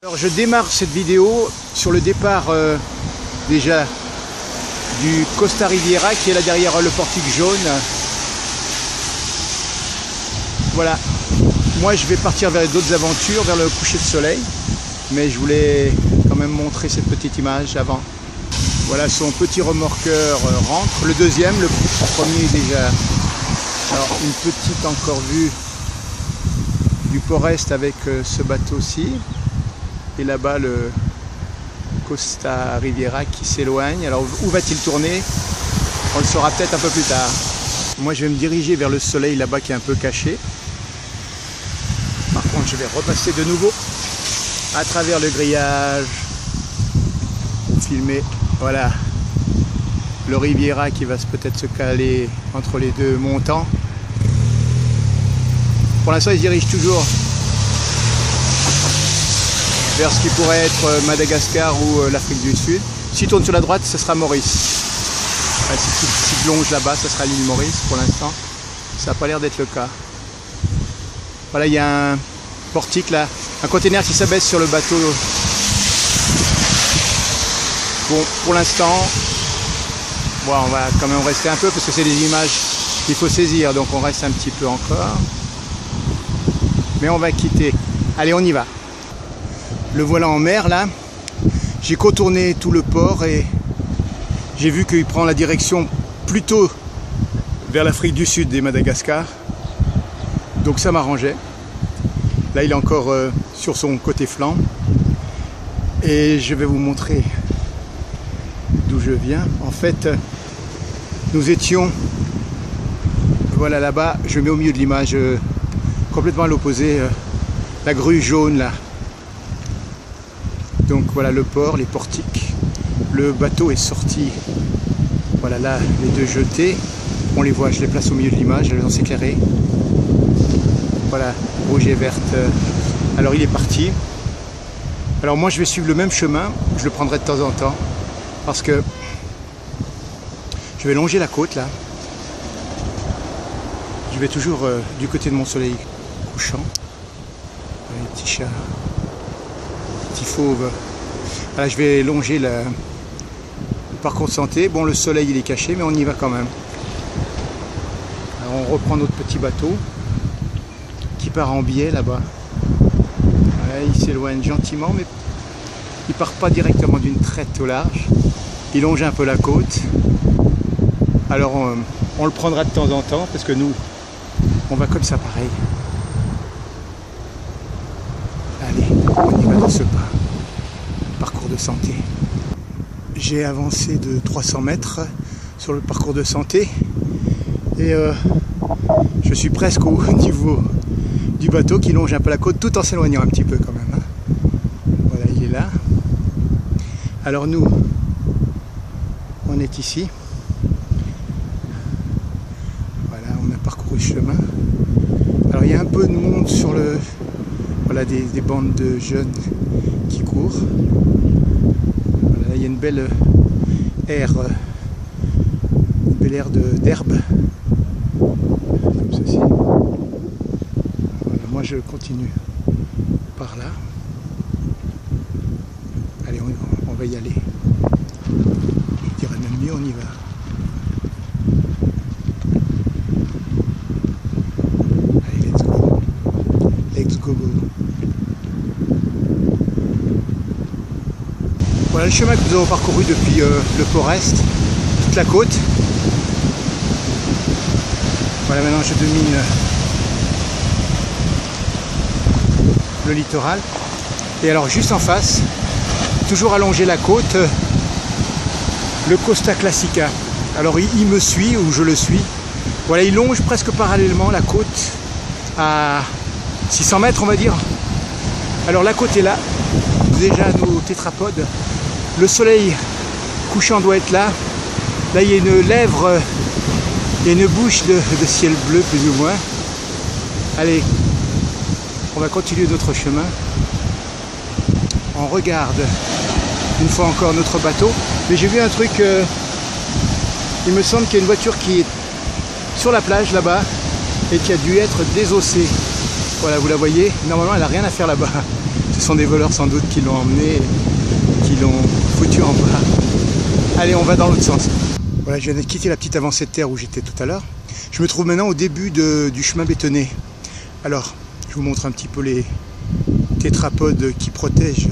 Alors je démarre cette vidéo sur le départ déjà du Costa Riviera qui est là derrière le portique jaune. Voilà, moi je vais partir vers d'autres aventures, vers le coucher de soleil, mais je voulais quand même montrer cette petite image avant. Voilà, son petit remorqueur rentre, le deuxième, le premier déjà. Alors une petite encore vue du port-est avec ce bateau-ci. Et là-bas le Costa Riviera qui s'éloigne. Alors où va-t-il tourner? On le saura peut-être un peu plus tard. Moi je vais me diriger vers le soleil là-bas qui est un peu caché. Par contre je vais repasser de nouveau à travers le grillage pour filmer. Voilà le Riviera qui va peut-être se caler entre les deux montants. Pour l'instant il se dirige toujours vers ce qui pourrait être Madagascar ou l'Afrique du Sud. S'il tourne sur la droite, ce sera Maurice. Ouais, s'il plonge là-bas, ce sera l'île Maurice pour l'instant. Ça n'a pas l'air d'être le cas. Voilà, il y a un portique là, un container qui s'abaisse sur le bateau. Bon, pour l'instant, bon, on va quand même rester un peu parce que c'est des images qu'il faut saisir, donc on reste un petit peu encore. Mais on va quitter. Allez, on y va. Le voilà en mer là. J'ai contourné tout le port et j'ai vu qu'il prend la direction plutôt vers l'Afrique du Sud et Madagascar. Donc ça m'arrangeait. Là il est encore sur son côté flanc. Et je vais vous montrer d'où je viens. En fait, nous étions, voilà là-bas, je mets au milieu de l'image complètement à l'opposé, la grue jaune là. Donc voilà le port, les portiques, le bateau est sorti, voilà là les deux jetés, on les voit, je les place au milieu de l'image, elles vont s'éclairer, voilà, rouge et verte, alors il est parti. Alors moi je vais suivre le même chemin, je le prendrai de temps en temps, parce que je vais longer la côte là, je vais toujours du côté de mon soleil couchant, les petits chats. Petit fauve. Voilà, je vais longer le parcours de santé. Bon, le soleil il est caché, mais on y va quand même. Alors on reprend notre petit bateau qui part en biais là-bas. Voilà, il s'éloigne gentiment, mais il part pas directement d'une traite au large. Il longe un peu la côte. Alors on le prendra de temps en temps parce que nous, on va comme ça pareil. Allez, on y va de ce pas. Parcours de santé. J'ai avancé de 300 mètres sur le parcours de santé et je suis presque au niveau du bateau qui longe un peu la côte tout en s'éloignant un petit peu quand même. Voilà, il est là. Alors nous, on est ici. Voilà, on a parcouru le chemin. Alors il y a un peu de monde sur le... Voilà des bandes de jeunes qui courent. Voilà, il y a une belle aire d'herbe. Comme ceci. Voilà, moi je continue par là. Allez, on va y aller. Je dirais même mieux, on y va. Allez, let's go. Let's go. Voilà le chemin que nous avons parcouru depuis le port-est, toute la côte. Voilà, maintenant je domine le littoral. Et alors juste en face, toujours allongé la côte, le Costa Classica. Alors il me suit ou je le suis. Voilà, il longe presque parallèlement la côte à 600 mètres on va dire. Alors la côte est là, déjà nos tétrapodes. Le soleil couchant doit être là. Là il y a une lèvre et une bouche de ciel bleu plus ou moins. Allez, on va continuer notre chemin. On regarde une fois encore notre bateau. Mais j'ai vu un truc, il me semble qu'il y a une voiture qui est sur la plage là-bas et qui a dû être désossée. Voilà, vous la voyez, normalement elle n'a rien à faire là-bas. Ce sont des voleurs sans doute qui l'ont emmené, qui l'ont foutu en bas. Allez, on va dans l'autre sens. Voilà, je viens de quitter la petite avancée de terre où j'étais tout à l'heure. Je me trouve maintenant au début du chemin bétonné. Alors, je vous montre un petit peu les tétrapodes qui protègent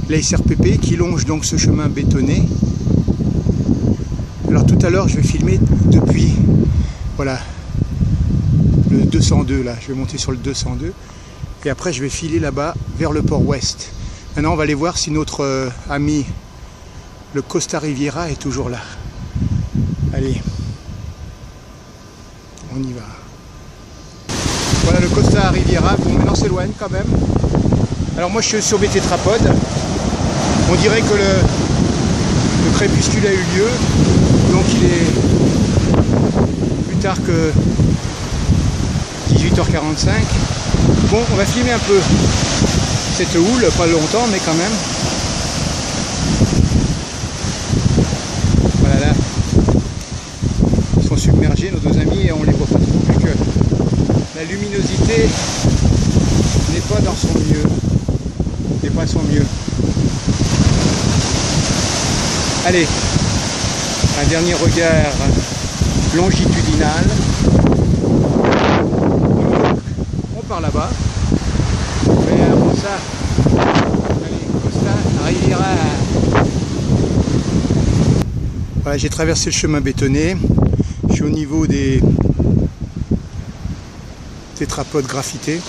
la SRPP, qui longe donc ce chemin bétonné. Alors tout à l'heure, je vais filmer depuis, voilà, le 202 là. Je vais monter sur le 202. Et après, je vais filer là-bas vers le port ouest. Maintenant, on va aller voir si notre ami, le Costa Riviera, est toujours là. Allez, on y va. Voilà le Costa Riviera. Bon, maintenant, on s'éloigne quand même. Alors moi, je suis sur mes tétrapodes. On dirait que le crépuscule a eu lieu. Donc, il est plus tard que 18h45. Bon, on va filmer un peu cette houle, pas longtemps, mais quand même. Voilà, là, ils sont submergés, nos deux amis, et on les voit pas trop, vu que la luminosité n'est pas dans son mieux. N'est pas son mieux. Allez, un dernier regard longitudinal. Par là-bas, mais avant ça, allez, Costa Riviera. Voilà, j'ai traversé le chemin bétonné, je suis au niveau des tétrapodes graffités,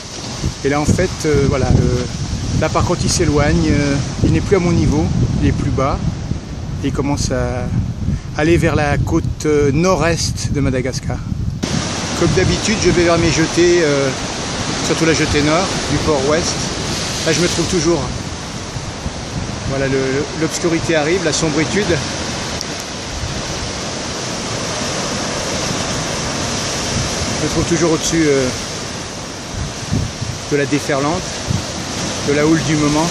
et là en fait, voilà, là par contre il s'éloigne, il n'est plus à mon niveau, il est plus bas, et il commence à aller vers la côte nord-est de Madagascar. Comme d'habitude, je vais vers mes jetées, surtout la jetée nord du port ouest. Là je me trouve toujours. Voilà, l'obscurité arrive, la sombritude. Je me trouve toujours au-dessus de la déferlante, de la houle du moment.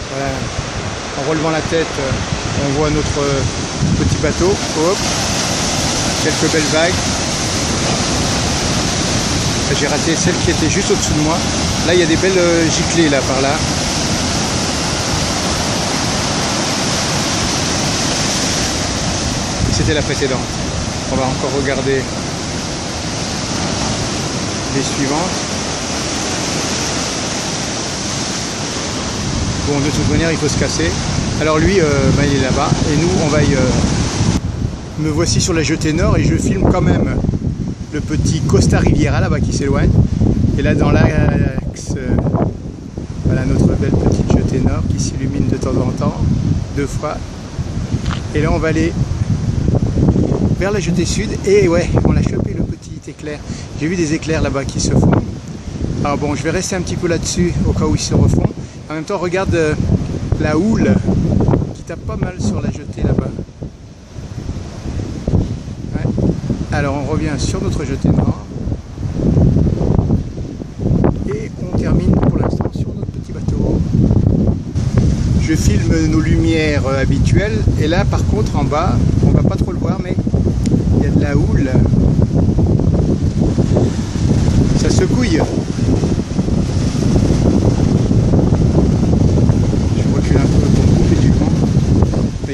Voilà. En relevant la tête, on voit notre petit bateau. Hop. Quelques belles vagues. J'ai raté celle qui était juste au-dessous de moi. Là, il y a des belles giclées là par là. C'était la précédente. On va encore regarder les suivantes. Bon, de toute manière, il faut se casser. Alors lui, il est là-bas. Et nous, on va y... Me voici sur la jetée nord et je filme quand même le petit Costa Riviera là-bas qui s'éloigne. Et là, dans l'axe, voilà notre belle petite jetée nord qui s'illumine de temps en temps, 2 fois. Et là, on va aller vers la jetée sud. Et ouais, on a chopé le petit éclair. J'ai vu des éclairs là-bas qui se font. Alors bon, je vais rester un petit peu là-dessus au cas où ils se refont. En même temps, regarde la houle qui tape pas mal sur la jetée là-bas. Ouais. Alors, on revient sur notre jetée nord. Et on termine pour l'instant sur notre petit bateau. Je filme nos lumières habituelles. Et là, par contre, en bas, on va pas trop le voir, mais il y a de la houle. Ça secouille.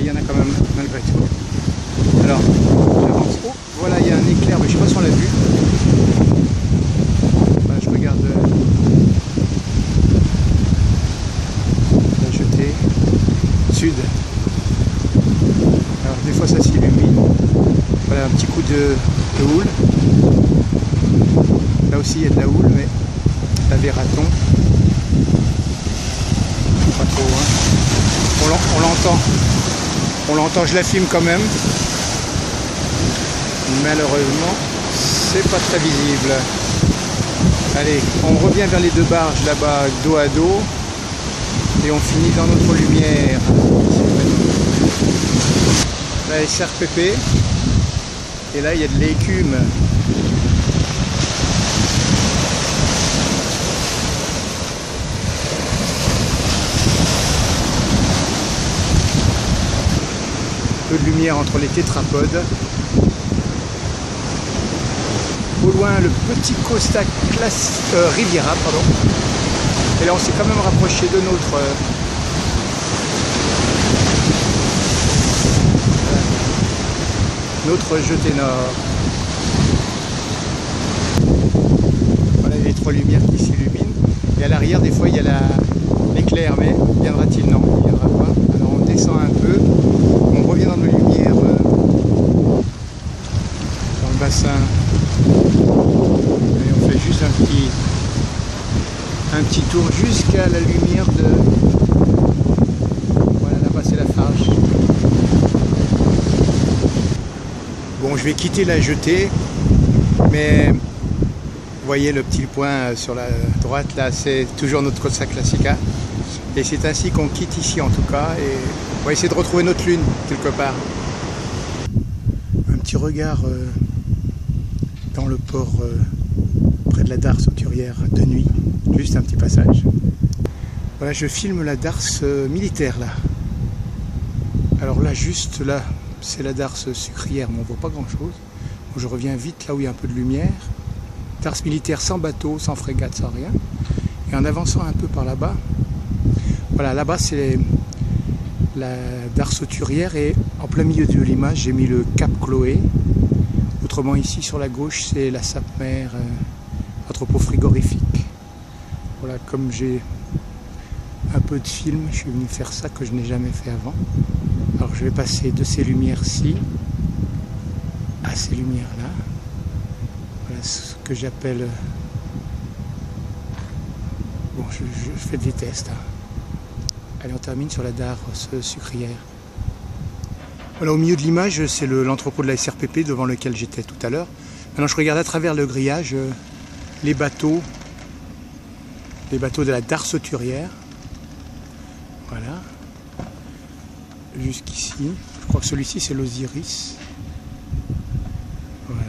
Il y en a quand même malgré tout. Alors, j'avance. Oh, voilà, il y a un éclair, mais je ne sais pas si on l'a vu. Voilà, je regarde la jetée sud. Alors, des fois, ça s'illumine. Voilà, un petit coup de houle. Là aussi, il y a de la houle, mais la verra-t-on? Pas trop, hein. On l'entend. On l'entend, je la filme quand même. Malheureusement, c'est pas très visible. Allez, on revient vers les 2 barges là-bas, dos à dos. Et on finit dans notre lumière. La SRPP. Et là, il y a de l'écume. peu de lumière entre les tétrapodes. Au loin, le petit Costa Riviera, pardon. Et là, on s'est quand même rapproché de notre jetée nord. Voilà les trois lumières qui s'illuminent. Et à l'arrière, des fois, il y a l'éclair, mais viendra-t-il? Non, il ne viendra pas. Alors on descend un peu, on revient dans nos lumières dans le bassin. Et on fait juste un petit tour jusqu'à la lumière de... Voilà, là-bas c'est la Farge. Bon, je vais quitter la jetée, mais vous voyez le petit point sur la droite, là, c'est toujours notre Costa Classica. Et c'est ainsi qu'on quitte ici en tout cas, et on va essayer de retrouver notre lune quelque part. Un petit regard dans le port près de la darse auturière de nuit, juste un petit passage. Voilà, je filme la darse militaire là. Alors là, juste là, c'est la darse sucrière, mais on voit pas grand chose. Je reviens vite là où il y a un peu de lumière. Darse militaire sans bateau, sans frégate, sans rien. Et en avançant un peu par là-bas, voilà, là-bas c'est la darse auturière et en plein milieu de l'image, j'ai mis le Cap Chloé. Autrement, ici sur la gauche, c'est la Sapmer, entrepôt frigorifique. Voilà, comme j'ai un peu de film, je suis venu faire ça que je n'ai jamais fait avant. Alors je vais passer de ces lumières-ci à ces lumières-là. Voilà ce que j'appelle... Bon, je fais des tests. Allez, on termine sur la darse sucrière. Voilà, au milieu de l'image, c'est l'entrepôt de la SRPP devant lequel j'étais tout à l'heure. Maintenant, je regarde à travers le grillage les bateaux de la darse auturière. Voilà. Jusqu'ici. Je crois que celui-ci, c'est l'Osiris. Voilà.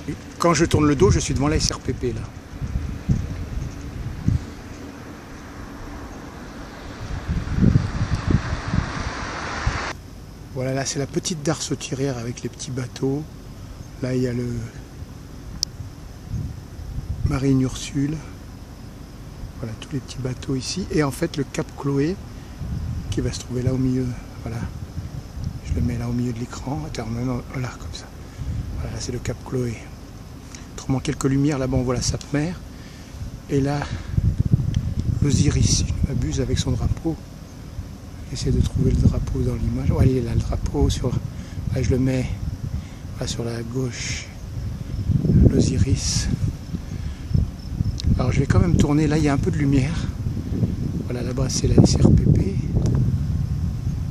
Et quand je tourne le dos, je suis devant la SRPP là. Voilà, là c'est la petite darse auturière avec les petits bateaux. Là il y a le Marine Ursule. Voilà, tous les petits bateaux ici. Et en fait le Cap Chloé qui va se trouver là au milieu. Voilà. Je le mets là au milieu de l'écran. Voilà, comme ça. Voilà, c'est le Cap Chloé. Autrement, quelques lumières. Là-bas, on voit la Sapmer. Et là, l'Osiris, je m'abuse avec son drapeau. J'essaie de trouver le drapeau dans l'image. Oh, allez, là, le drapeau sur... Là, je le mets là, sur la gauche. L'Osiris. Alors, je vais quand même tourner. Là, il y a un peu de lumière. Voilà, là-bas, c'est la SRPP.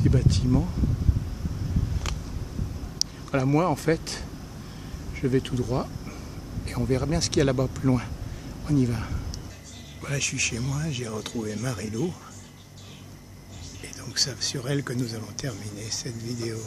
Des bâtiments. Voilà, moi, en fait, je vais tout droit. Et on verra bien ce qu'il y a là-bas plus loin. On y va. Voilà, je suis chez moi. J'ai retrouvé Marie-Lou. Et donc, c'est sur elle que nous allons terminer cette vidéo.